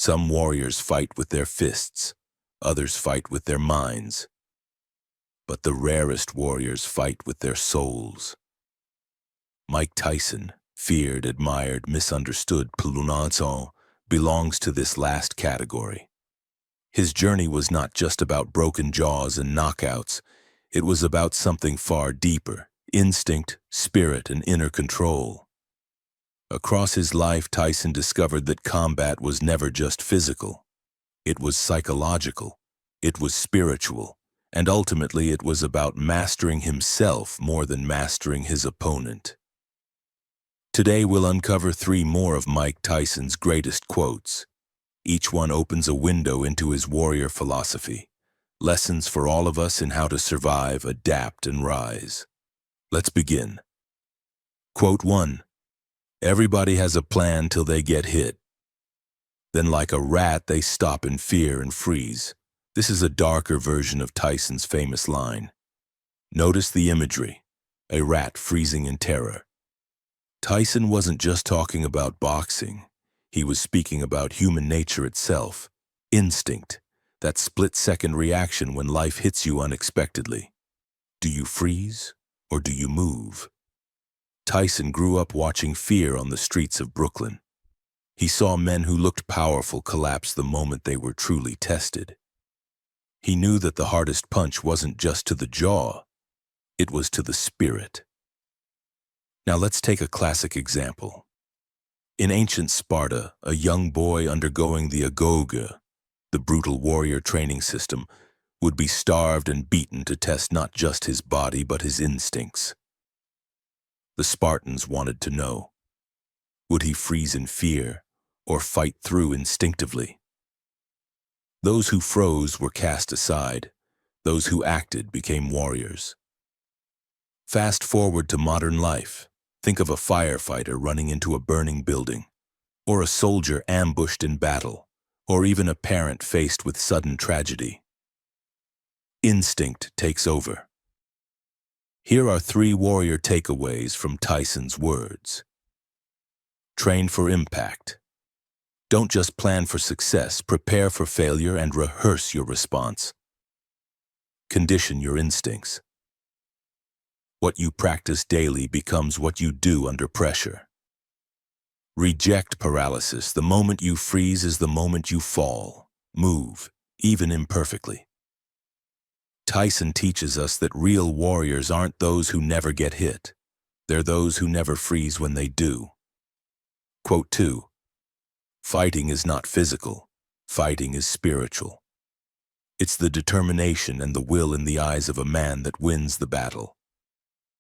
Some warriors fight with their fists, others fight with their minds. But the rarest warriors fight with their souls. Mike Tyson, feared, admired, misunderstood, belongs to this last category. His journey was not just about broken jaws and knockouts. It was about something far deeper: instinct, spirit, and inner control. Across his life, Tyson discovered that combat was never just physical. It was psychological, it was spiritual, and ultimately it was about mastering himself more than mastering his opponent. Today we'll uncover 3 more of Mike Tyson's greatest quotes. Each one opens a window into his warrior philosophy, lessons for all of us in how to survive, adapt, and rise. Let's begin. Quote 1. Everybody has a plan till they get hit. Then like a rat, they stop in fear and freeze. This is a darker version of Tyson's famous line. Notice the imagery: a rat freezing in terror. Tyson wasn't just talking about boxing. He was speaking about human nature itself. Instinct, that split-second reaction when life hits you unexpectedly. Do you freeze or do you move? Tyson grew up watching fear on the streets of Brooklyn. He saw men who looked powerful collapse the moment they were truly tested. He knew that the hardest punch wasn't just to the jaw, it was to the spirit. Now let's take a classic example. In ancient Sparta, a young boy undergoing the agoge, the brutal warrior training system, would be starved and beaten to test not just his body but his instincts. The Spartans wanted to know, would he freeze in fear or fight through instinctively? Those who froze were cast aside. Those who acted became warriors. Fast forward to modern life. Think of a firefighter running into a burning building, or a soldier ambushed in battle, or even a parent faced with sudden tragedy. Instinct takes over. Here are 3 warrior takeaways from Tyson's words. Train for impact. Don't just plan for success, prepare for failure and rehearse your response. Condition your instincts. What you practice daily becomes what you do under pressure. Reject paralysis. The moment you freeze is the moment you fall. Move, even imperfectly. Tyson teaches us that real warriors aren't those who never get hit. They're those who never freeze when they do. Quote 2. Fighting is not physical. Fighting is spiritual. It's the determination and the will in the eyes of a man that wins the battle.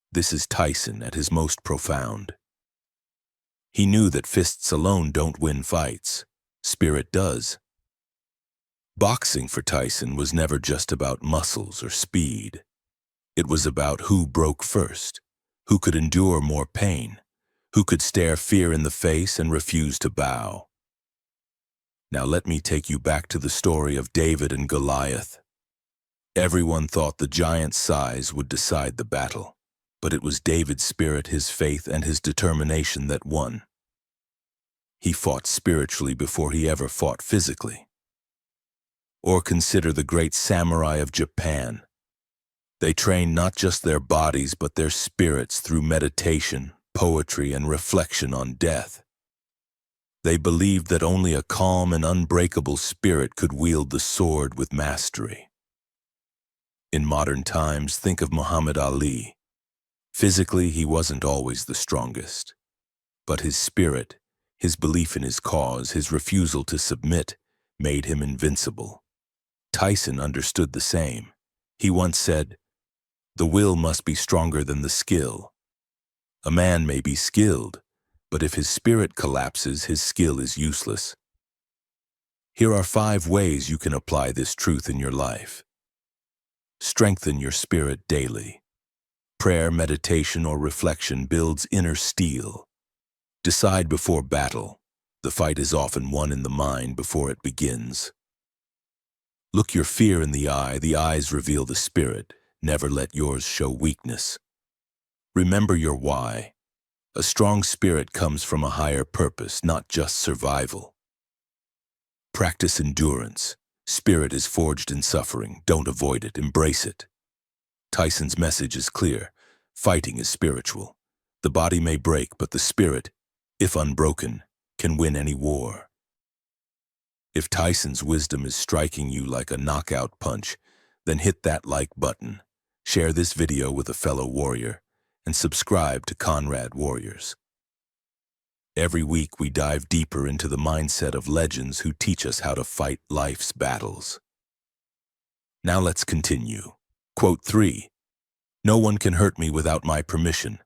This is Tyson at his most profound. He knew that fists alone don't win fights. Spirit does. Boxing for Tyson was never just about muscles or speed. It was about who broke first, who could endure more pain, who could stare fear in the face and refuse to bow. Now let me take you back to the story of David and Goliath. Everyone thought the giant's size would decide the battle, but it was David's spirit, his faith, and his determination that won. He fought spiritually before he ever fought physically. Or consider the great samurai of Japan. They trained not just their bodies but their spirits through meditation, poetry, and reflection on death. They believed that only a calm and unbreakable spirit could wield the sword with mastery. In modern times, think of Muhammad Ali. Physically, he wasn't always the strongest. But his spirit, his belief in his cause, his refusal to submit, made him invincible. Tyson understood the same. He once said, "The will must be stronger than the skill." A man may be skilled, but if his spirit collapses, his skill is useless. Here are 5 ways you can apply this truth in your life. Strengthen your spirit daily. Prayer, meditation, or reflection builds inner steel. Decide before battle. The fight is often won in the mind before it begins. Look your fear in the eyes reveal the spirit. Never let yours show weakness. Remember your why. A strong spirit comes from a higher purpose, not just survival. Practice endurance. Spirit is forged in suffering. Don't avoid it, embrace it. Tyson's message is clear. Fighting is spiritual. The body may break, but the spirit, if unbroken, can win any war. If Tyson's wisdom is striking you like a knockout punch, then hit that like button, share this video with a fellow warrior, and subscribe to Conrad Warriors. Every week we dive deeper into the mindset of legends who teach us how to fight life's battles. Now let's continue. Quote 3. No one can hurt me without my permission.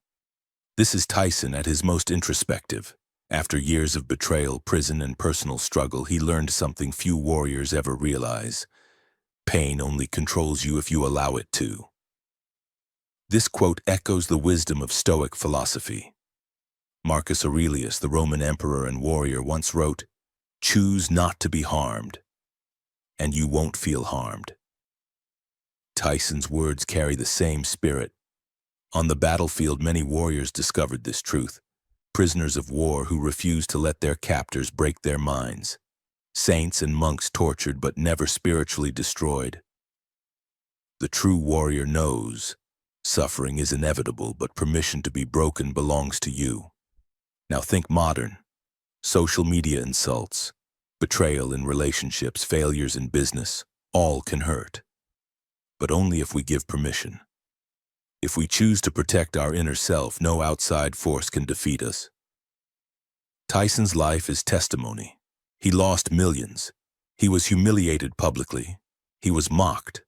This is Tyson at his most introspective. After years of betrayal, prison, and personal struggle, he learned something few warriors ever realize. Pain only controls you if you allow it to. This quote echoes the wisdom of Stoic philosophy. Marcus Aurelius, the Roman emperor and warrior, once wrote, "Choose not to be harmed, and you won't feel harmed." Tyson's words carry the same spirit. On the battlefield, many warriors discovered this truth. Prisoners of war who refused to let their captors break their minds. Saints and monks tortured but never spiritually destroyed. The true warrior knows suffering is inevitable, but permission to be broken belongs to you. Now think modern. Social media insults, betrayal in relationships, failures in business, all can hurt. But only if we give permission. If we choose to protect our inner self, no outside force can defeat us. Tyson's life is testimony. He lost millions. He was humiliated publicly. He was mocked.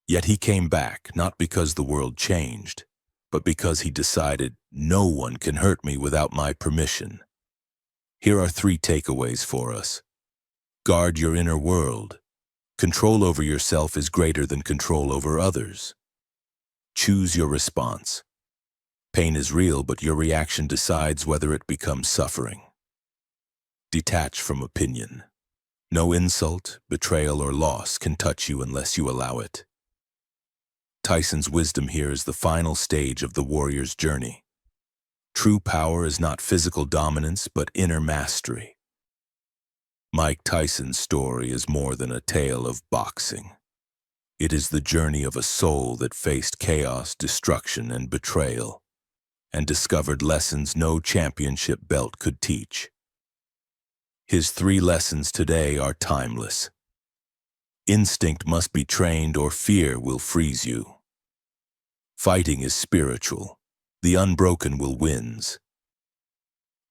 Yet he came back, not because the world changed, but because he decided, no one can hurt me without my permission. Here are 3 takeaways for us. Guard your inner world. Control over yourself is greater than control over others. Choose your response. Pain is real, but your reaction decides whether it becomes suffering. Detach from opinion. No insult, betrayal, or loss can touch you unless you allow it. Tyson's wisdom here is the final stage of the warrior's journey. True power is not physical dominance, but inner mastery. Mike Tyson's story is more than a tale of boxing. It is the journey of a soul that faced chaos, destruction, and betrayal, and discovered lessons no championship belt could teach. His 3 lessons today are timeless. Instinct must be trained or fear will freeze you. Fighting is spiritual. The unbroken will wins.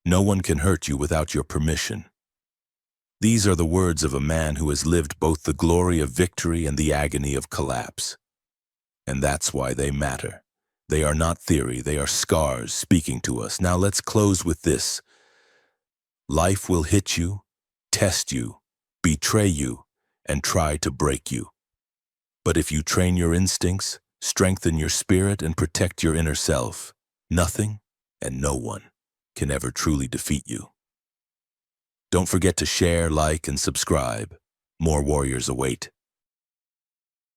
No one can hurt you without your permission. These are the words of a man who has lived both the glory of victory and the agony of collapse. And that's why they matter. They are not theory, they are scars speaking to us. Now let's close with this. Life will hit you, test you, betray you, and try to break you. But if you train your instincts, strengthen your spirit, and protect your inner self, nothing and no one can ever truly defeat you. Don't forget to share, like, and subscribe. More warriors await.